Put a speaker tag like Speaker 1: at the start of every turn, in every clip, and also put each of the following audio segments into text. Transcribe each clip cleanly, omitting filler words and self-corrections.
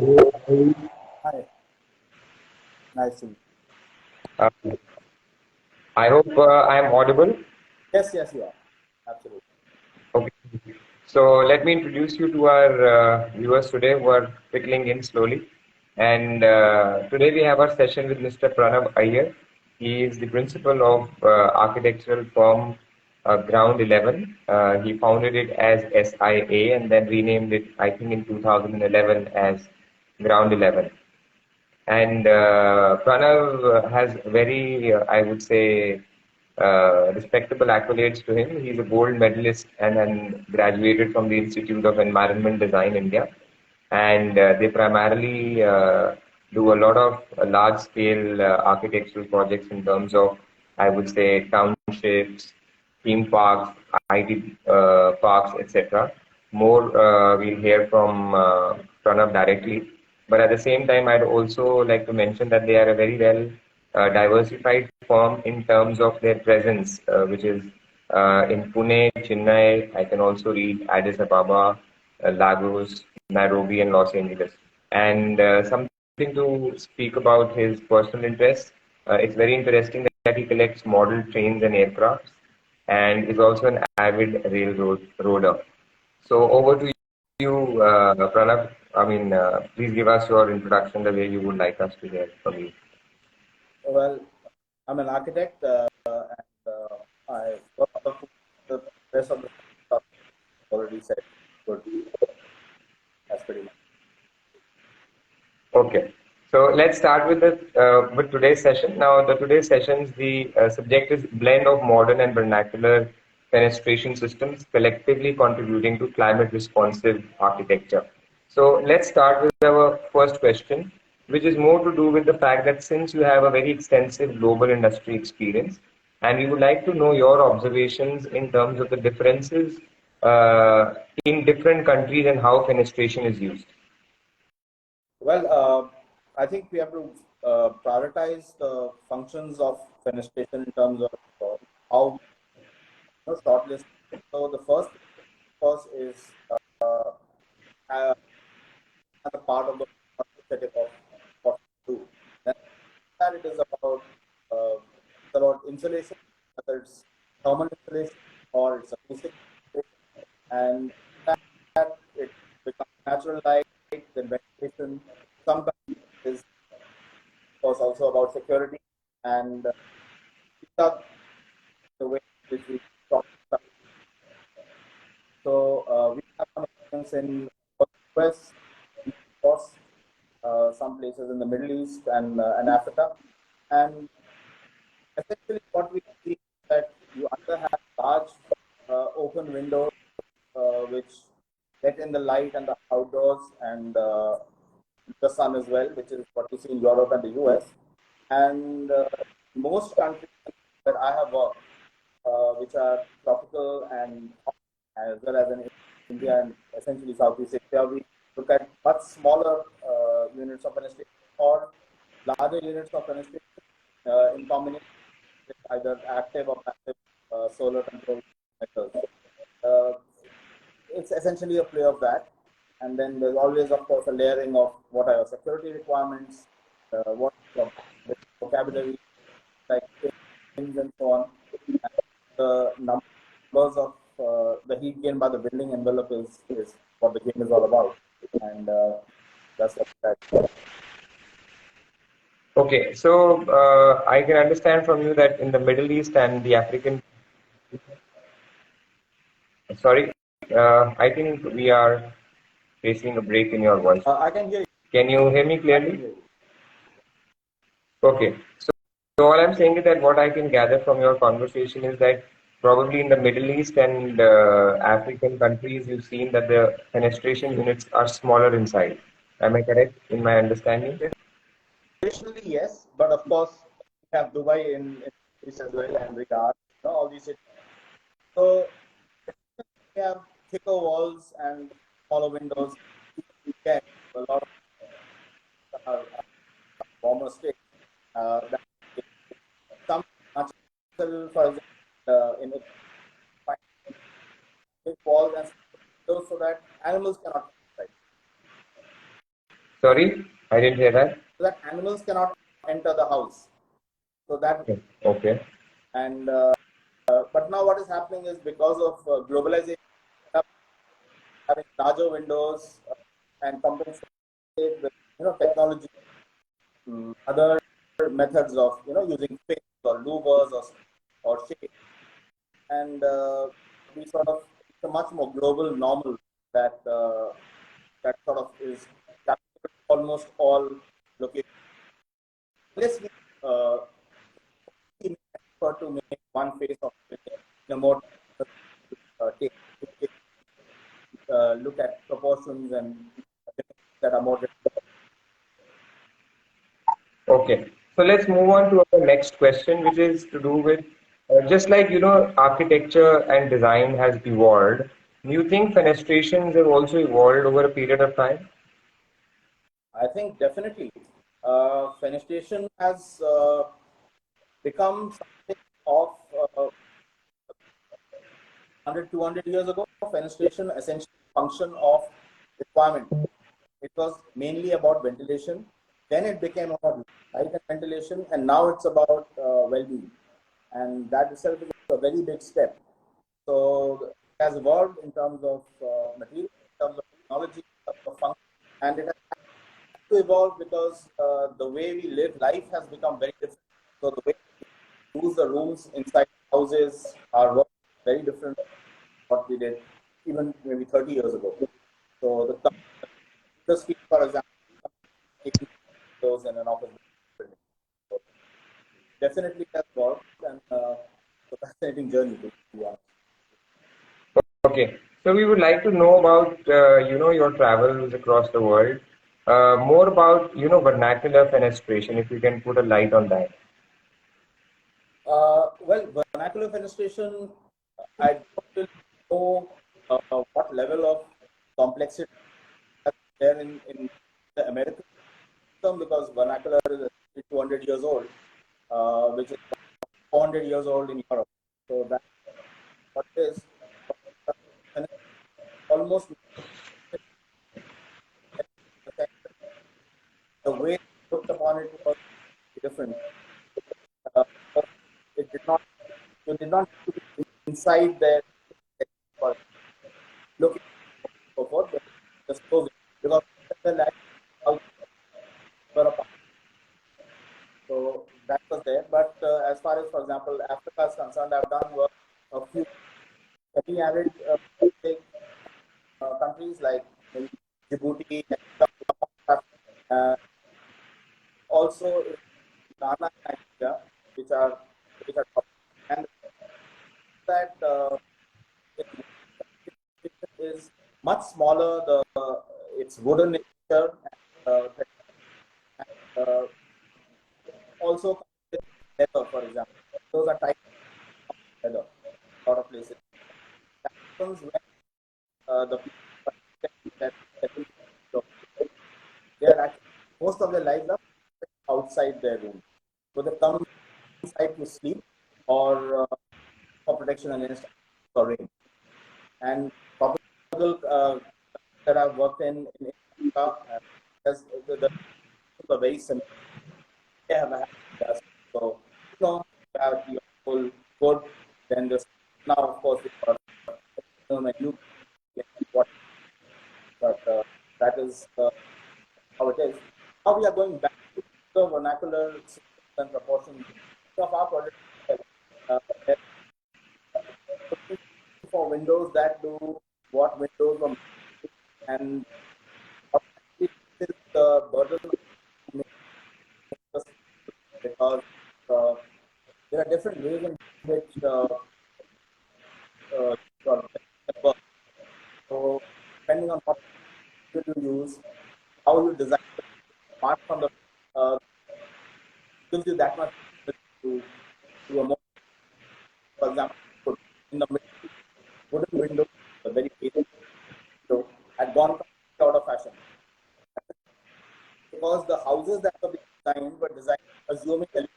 Speaker 1: Hi, nice to meet
Speaker 2: Uh, I hope I am audible.
Speaker 1: you. Yes, yes, you are. Absolutely.
Speaker 2: Okay. So let me introduce you to our viewers today who are trickling in slowly. And today we have our session with Mr. Pranav Iyer. He is the principal of architectural firm Ground 11. He founded it as SIA and then renamed it, I think, in 2011 as Ground 11. And Pranav has very, I would say, respectable accolades to him. He's a gold medalist and then graduated from the Institute of Environment Design, India. And they primarily do a lot of large scale architectural projects in terms of, I would say, townships, theme parks, IT parks, etc. More we'll hear from Pranav directly. But at the same time, I'd also like to mention that they are a very well diversified firm in terms of their presence, which is in Pune, Chennai. I can also read Addis Ababa, Lagos, Nairobi, and Los Angeles. And something to speak about his personal interests. It's very interesting that he collects model trains and aircrafts and is also an avid railroader. So over to you, Pranav. I mean, please give us your introduction the way you would like us to hear from you.
Speaker 1: Well, I'm an architect, and I work on the rest of the stuff already said. Good. That's pretty much.
Speaker 2: Okay. So let's start with the with today's session. Now, the today's session's the subject is blend of modern and vernacular fenestration systems collectively contributing to climate responsive architecture. So let's start with our first question, which is more to do with the fact that since you have a very extensive global industry experience, and we would like to know your observations in terms of the differences uh, in different countries and how fenestration is used.
Speaker 1: Well, I think we have to prioritize the functions of fenestration in terms of how shortlist. So the first, of course, is uh, as a part of the aesthetic of what we do. Then that it is about insulation, whether it's thermal insulation or it's acoustic insulation, and that it becomes natural light, then ventilation. Sometimes is of course also about security, and these are the way in which we talk about. So we have some experience in US, of course, some places in the Middle East and Africa, and essentially what we see is that you either have large open windows which let in the light and the outdoors and the sun as well, which is what we see in Europe and the US. And most countries that I have worked, which are tropical and hot, as well as in India and essentially Southeast Asia, we look at much smaller units of fenestration or larger units of fenestration in combination with either active or passive solar control methods. Uh, it's essentially a play of that. And then there's always, of course, a layering of what are your security requirements, what your vocabulary, like things and so on. And the numbers of the heat gain by the building envelope is what the game is all about. And that's what that.
Speaker 2: Okay, so I can understand from you that in the Middle East and the African, sorry, I think we are facing a break in your voice.
Speaker 1: I can hear you.
Speaker 2: Can you hear me
Speaker 1: I can
Speaker 2: clearly?
Speaker 1: hear you.
Speaker 2: Okay, so all I'm saying is that what I can gather from your conversation is that probably in the Middle East and African countries, you've seen that the fenestration units are smaller in size. Am I correct in my understanding?
Speaker 1: Traditionally, yes, but of course, we have Dubai in this as well and Riyadh, all these cities. So we have thicker walls and smaller windows. We get a lot of warmer states. That some natural, for example, in big walls and windows so that animals cannot. Right.
Speaker 2: Sorry, I didn't hear that.
Speaker 1: so that animals cannot enter the house. So that,
Speaker 2: Okay.
Speaker 1: and but now what is happening is because of globalization, having larger windows and compensate with technology, other methods of using fins or louvers or shapes, and we sort of, it's a much more global normal that that sort of is almost all locations. Unless we uh, effort to make one face of it in a more take, look at proportions and that are more different.
Speaker 2: Okay. So let's move on to our next question, which is to do with just like architecture and design has evolved. Do you think fenestrations have also evolved over a period of time?
Speaker 1: I think definitely fenestration has become something of 100, 200 years ago. Fenestration essentially function of requirement. It was mainly about ventilation. Then it became about light and ventilation, and now it's about well-being. And that itself is a very big step. So it has evolved in terms of material, in terms of technology, in terms of function, and it has to evolve because the way we live life has become very different. So the way we use the rooms inside houses are very different from what we did even maybe 30 years ago. So the speed, for example, those in an office building. So definitely has evolved, and it's a fascinating journey to be honest.
Speaker 2: Okay. So we would like to know about your travels across the world. More about vernacular fenestration, if you can put a light on that.
Speaker 1: Well, vernacular fenestration, I don't really know what level of complexity is there in the American system because vernacular is 200 years old, which is 400 years old in Europe. So that's what it is. And almost the way they looked upon it was different. Uh, it did not, you did not need to be inside there for looking so forth, but just close it because the land were apart. So that was there. But as far as, for example, Africa is concerned, I've done work a few semi-arid countries like maybe Djibouti, uh, also in Ghana and Nigeria, which are top. And that is much smaller. The it's wooden in nature, and also leather, for example. Those are types of leather. A lot of places. That happens when the people that settle, they are actually most of their lives are outside their room. So they come inside to sleep or for protection against or rain. And tropical that I've worked in Africa, the are very similar. They have a dust. So you have your whole code. Then this now, of course, we got and you get what, but that is how it is. Now we are going back to the vernacular and proportion of our project. Uh, for windows that do what windows are made, and it is the burden because uh, there are different ways in which uh, work. So depending on what you use, how you design it, apart from the uh, gives you that much to a more, for example, in the middle, wooden window, a very basic window, had gone out of fashion because the houses that were designed assuming windows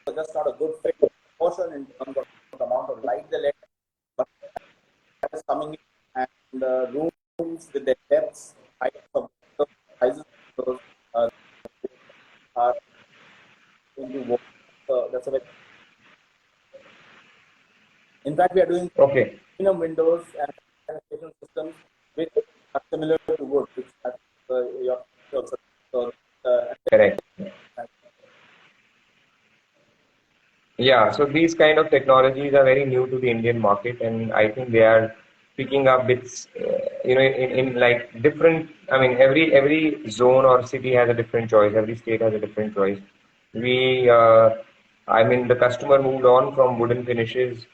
Speaker 1: were just not a good fit proportion in terms of the amount of light they let, but that is coming in and rooms with their depths, height of In fact, we are doing
Speaker 2: Okay.
Speaker 1: windows and fenestration systems which are similar to wood, which your also. So,
Speaker 2: Correct. Yeah, so these kind of technologies are very new to the Indian market, and I think they are picking up bits, in like different. I mean, every zone or city has a different choice. Every state has a different choice. We, I mean, the customer moved on from wooden finishes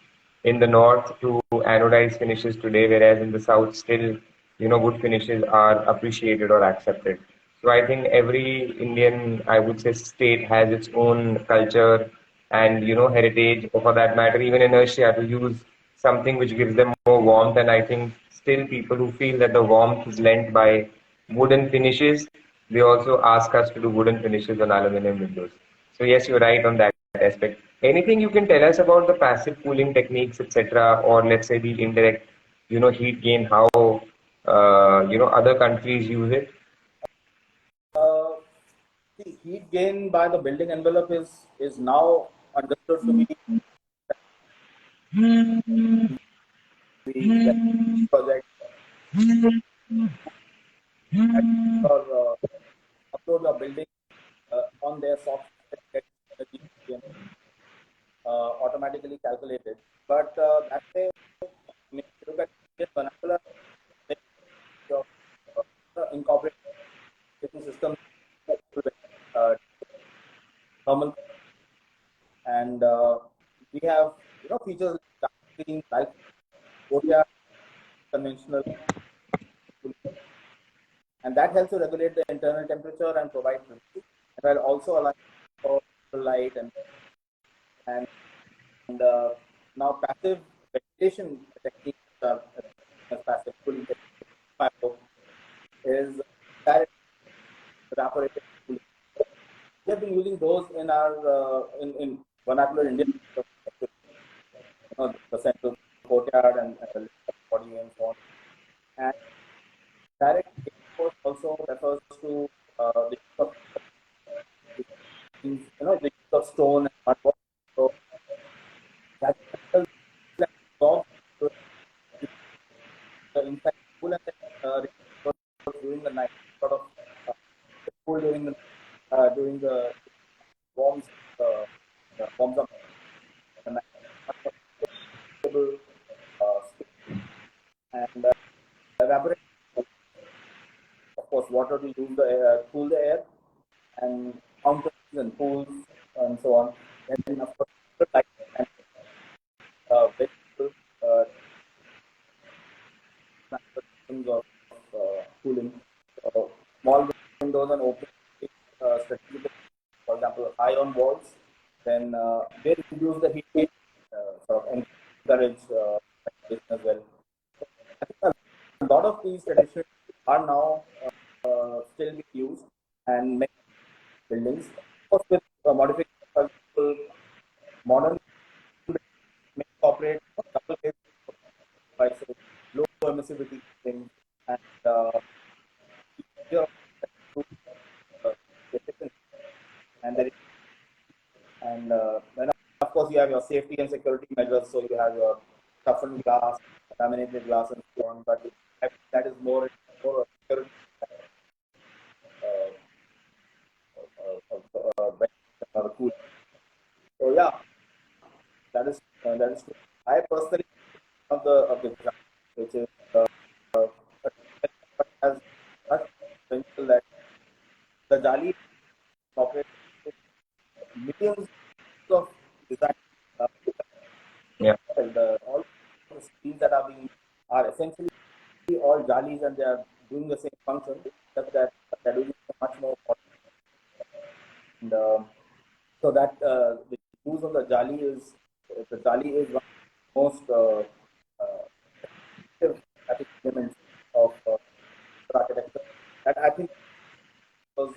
Speaker 2: in the north to anodized finishes today, whereas in the south still, wood finishes are appreciated or accepted. So I think every Indian, I would say, state has its own culture and heritage, or for that matter, even inertia to use something which gives them more warmth. And I think still people who feel that the warmth is lent by wooden finishes, they also ask us to do wooden finishes on aluminum windows. So yes, you're right on that aspect. Anything you can tell us about the passive cooling techniques, etc., or let's say the indirect, heat gain, how other countries use it?
Speaker 1: the heat gain by the building envelope is now understood to be the project or upload your building on their software energy automatically calculated. But that way, if you look at this vernacular, incorporate system uh, thermal, and we have features like clean, like courtyard, conventional, and that helps to regulate the internal temperature and provide privacy, and while also allowing for light and now passive ventilation techniques are passive cooling techniques is direct evaporative cooling. We have been using those in our in vernacular Indian, the central courtyard and the body and so on. And direct air also refers to the use of the use of stone and mud. So that absorbs the inside cool and then during the night, sort of uh, cool during the warms warms up the night. And evaporate, of course, water to use the air, cool the air, and fountains and pools and so on. And of course, the light and vegetable systems of cooling. Small windows and open strategic, for example, high on walls, then they reduce the heat gain, sort of encourage ventilation as well. I think a lot of these traditions are now still being used and many buildings. Of course, with modification, for example, modern may incorporate double glazed devices, low emissivity things, and easier uh, efficient. And there is, and then of course you have your safety and security measures. So you have your toughened glass, laminated glass, and so on. But that is more security. Uh, Cool. So yeah, that is true. I personally of the example, which is has such potential that the Jali operates millions of design. Uh,
Speaker 2: Yeah.
Speaker 1: all the screens that are being are essentially all Jalis, and they are doing the same function, except that they're doing it much more. And so that the use of the Jali is one of the most effective, I think, elements of architecture. That I think because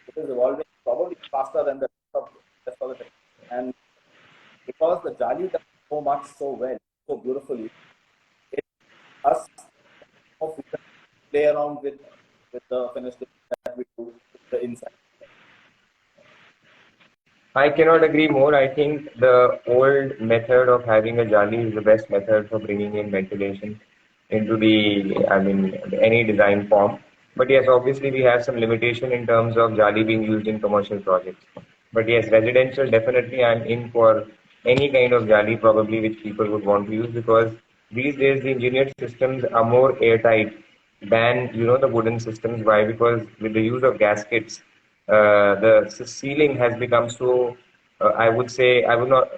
Speaker 1: it is evolving probably faster than the rest of the technology. And because the Jali does so much so well, so beautifully, it us more freedom to play around with the fenestration that we do with the inside.
Speaker 2: I cannot agree more. I think the old method of having a jali is the best method for bringing in ventilation into any design form. But yes, obviously we have some limitation in terms of jali being used in commercial projects. But yes, residential, definitely I'm in for any kind of jali probably which people would want to use, because these days the engineered systems are more airtight than the wooden systems. Why? Because with the use of gaskets, the ceiling has become so, I would say, I would not,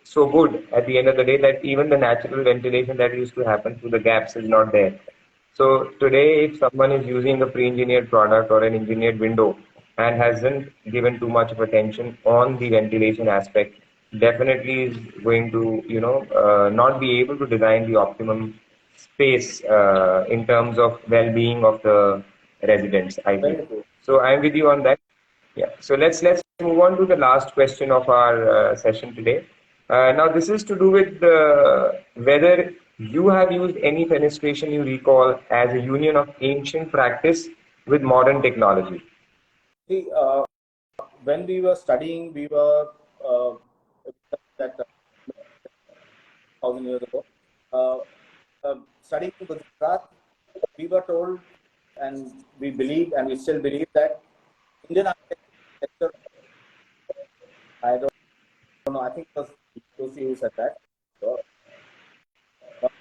Speaker 2: so good at the end of the day, that even the natural ventilation that used to happen through the gaps is not there. So today, if someone is using a pre-engineered product or an engineered window and hasn't given too much of attention on the ventilation aspect, definitely is going to, not be able to design the optimum space in terms of well-being of the residents, I feel.
Speaker 1: Very true.
Speaker 2: So I'm with you on that. Yeah. So let's move on to the last question of our session today. Now this is to do with whether you have used any fenestration you recall as a union of ancient practice with modern technology.
Speaker 1: See, when we were studying, we were that 1,000 years ago, uh, studying in Gujarat, we were told, and we believe, and we still believe that Indian architecture. I don't know. I think it was Joshi who said that. So, but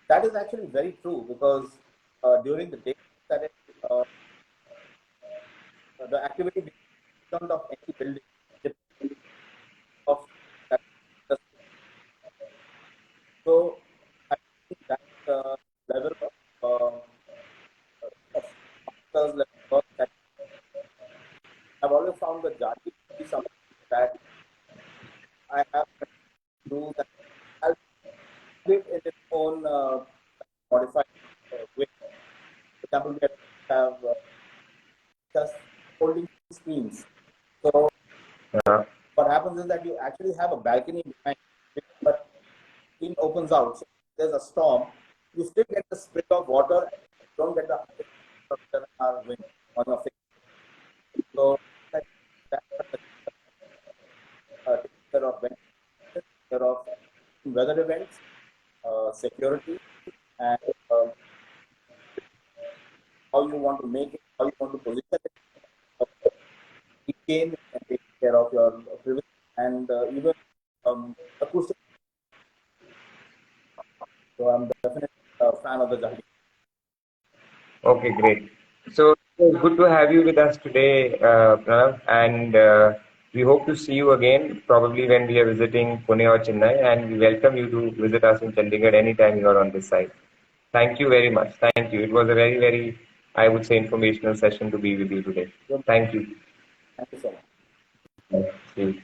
Speaker 1: that is actually very true, because during the day that uh, the activity becomes of any building of that. So I think that level of master's level work that I've always found the Jati to be something that I have to do, that I'll do it in its own modified way. For example, we have just holding screens. So
Speaker 2: Uh,
Speaker 1: what happens is that you actually have a balcony behind, but screen opens out. So there's a storm. You still get the spray of water, and you don't get the 100 wind on your face. So that, that takes care of ventilation, care of weather events, security, and how you want to make it, how you want to position it. It can take care of your privacy and even acoustic. So I'm definitely a fan of the Jahili.
Speaker 2: okay, great. So it's good to have you with us today, Pranav, and we hope to see you again probably when we are visiting Pune or Chennai, and we welcome you to visit us in Chandigarh anytime you are on this side. Thank you very much. Thank you. It was a very, very, I would say, informational session to be with you today.
Speaker 1: So
Speaker 2: Thank you.
Speaker 1: thank you so much.
Speaker 2: Thank you.